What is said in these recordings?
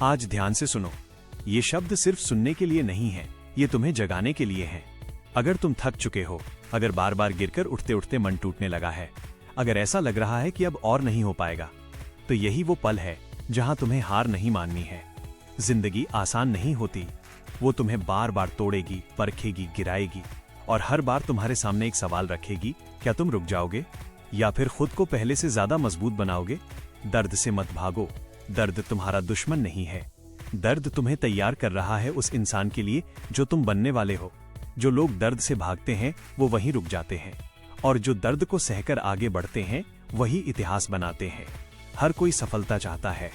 आज ध्यान से सुनो, ये शब्द सिर्फ सुनने के लिए नहीं है, ये तुम्हें जगाने के लिए है। अगर तुम थक चुके हो, अगर बार बार गिरकर उठते उठते मन टूटने लगा है, अगर ऐसा लग रहा है कि अब और नहीं हो पाएगा, तो यही वो पल है जहां तुम्हें हार नहीं माननी है। जिंदगी आसान नहीं होती, वो तुम्हें बार बार तोड़ेगी, परखेगी, गिराएगी और हर बार तुम्हारे सामने एक सवाल रखेगी, क्या तुम रुक जाओगे या फिर खुद को पहले से ज्यादा मजबूत बनाओगे? दर्द से मत भागो, दर्द तुम्हारा दुश्मन नहीं है। दर्द तुम्हें तैयार कर रहा है उस इंसान के लिए जो तुम बनने वाले हो। जो लोग दर्द से भागते हैं वो वहीं रुक जाते हैं, और जो दर्द को सहकर आगे बढ़ते हैं वही इतिहास बनाते हैं। हर कोई सफलता चाहता है,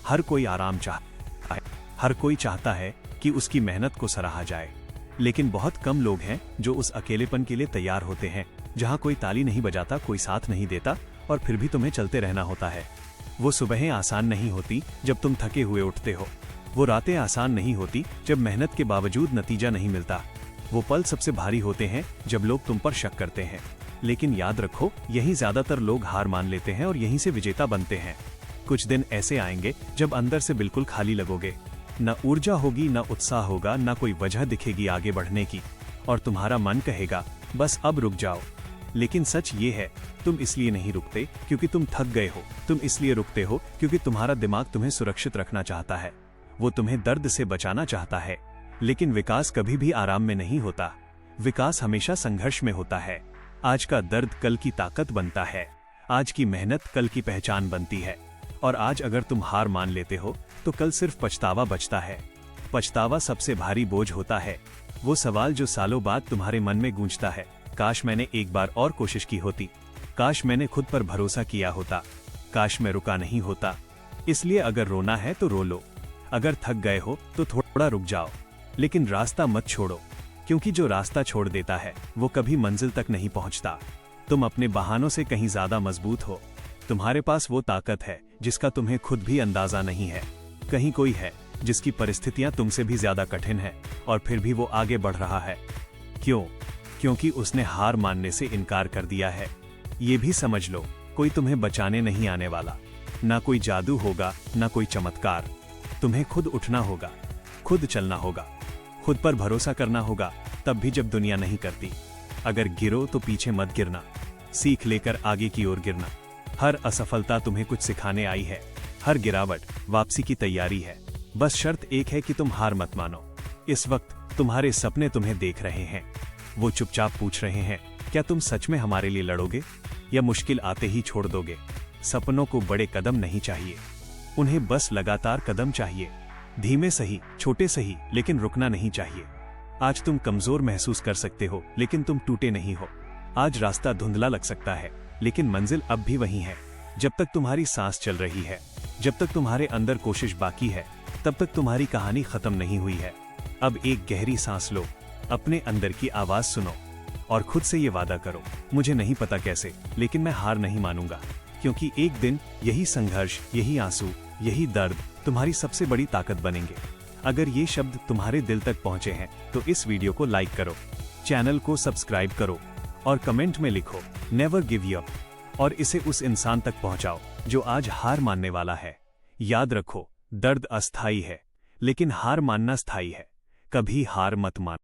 हर कोई आराम चाहता है, हर कोई चाहता है कि उसकी मेहनत को सराहा जाए, लेकिन बहुत कम लोग हैं जो उस अकेलेपन के लिए तैयार होते हैं जहां कोई ताली नहीं बजाता, कोई साथ नहीं देता और फिर भी तुम्हें चलते रहना होता है। वो सुबहें आसान नहीं होती जब तुम थके हुए उठते हो, वो रातें आसान नहीं होती जब मेहनत के बावजूद नतीजा नहीं मिलता। वो पल सबसे भारी होते हैं जब लोग तुम पर शक करते हैं, लेकिन याद रखो, यहीं ज्यादातर लोग हार मान लेते हैं और यहीं से विजेता बनते हैं। कुछ दिन ऐसे आएंगे जब अंदर से बिल्कुल खाली लगोगे, न ऊर्जा होगी, न उत्साह होगा, न कोई वजह दिखेगी आगे बढ़ने की, और तुम्हारा मन कहेगा बस अब रुक जाओ। लेकिन सच ये है, तुम इसलिए नहीं रुकते क्योंकि तुम थक गए हो, तुम इसलिए रुकते हो क्योंकि तुम्हारा दिमाग तुम्हें सुरक्षित रखना चाहता है। वो तुम्हें दर्द से बचाना चाहता है। लेकिन विकास कभी भी आराम में नहीं होता, विकास हमेशा संघर्ष में होता है। आज का दर्द कल की ताकत बनता है, आज की मेहनत कल की पहचान बनती है। और आज अगर तुम हार मान लेते हो तो कल सिर्फ पछतावा बचता है। पछतावा सबसे भारी बोझ होता है, वो सवाल जो सालों बाद तुम्हारे मन में गूंजता है, काश मैंने एक बार और कोशिश की होती, काश मैंने खुद पर भरोसा किया होता, काश मैं रुका नहीं होता। इसलिए अगर रोना है तो रो लो, अगर थक गए हो तो थोड़ा रुक जाओ, लेकिन रास्ता मत छोड़ो, क्योंकि जो रास्ता छोड़ देता है वो कभी मंजिल तक नहीं पहुंचता। तुम अपने बहानों से कहीं ज्यादा मजबूत हो, तुम्हारे पास वो ताकत है जिसका तुम्हें खुद भी अंदाजा नहीं है। कहीं कोई है जिसकी परिस्थितियां तुमसे भी ज्यादा कठिन है और फिर भी वो आगे बढ़ रहा है। क्यों? क्योंकि उसने हार मानने से इनकार कर दिया है। ये भी समझ लो, कोई तुम्हें बचाने नहीं आने वाला, ना कोई जादू होगा, ना कोई चमत्कार। तुम्हें खुद उठना होगा, खुद चलना होगा, खुद पर भरोसा करना होगा, तब भी जब दुनिया नहीं करती। अगर गिरो तो पीछे मत गिरना, सीख लेकर आगे की ओर गिरना। हर असफलता तुम्हें कुछ सिखाने आई है, हर गिरावट वापसी की तैयारी है। बस शर्त एक है कि तुम हार मत मानो। इस वक्त तुम्हारे सपने तुम्हें देख रहे हैं, वो चुपचाप पूछ रहे हैं, क्या तुम सच में हमारे लिए लड़ोगे या मुश्किल आते ही छोड़ दोगे? सपनों को बड़े कदम नहीं चाहिए, उन्हें बस लगातार कदम चाहिए। धीमे सही, छोटे सही, लेकिन रुकना नहीं चाहिए। आज तुम कमजोर महसूस कर सकते हो, लेकिन तुम टूटे नहीं हो। आज रास्ता धुंधला लग सकता है, लेकिन मंजिल अब भी वही है। जब तक तुम्हारी सांस चल रही है, जब तक तुम्हारे अंदर कोशिश बाकी है, तब तक तुम्हारी कहानी खत्म नहीं हुई है। अब एक गहरी सांस लो, अपने अंदर की आवाज सुनो और खुद से ये वादा करो, मुझे नहीं पता कैसे, लेकिन मैं हार नहीं मानूंगा, क्योंकि एक दिन यही संघर्ष, यही आंसू, यही दर्द तुम्हारी सबसे बड़ी ताकत बनेंगे। अगर ये शब्द तुम्हारे दिल तक पहुंचे हैं तो इस वीडियो को लाइक करो, चैनल को सब्सक्राइब करो और कमेंट में लिखो नेवर गिव अप, और इसे उस इंसान तक पहुंचाओ जो आज हार मानने वाला है। याद रखो, दर्द अस्थायी है, लेकिन हार मानना स्थायी है। कभी हार मत मान।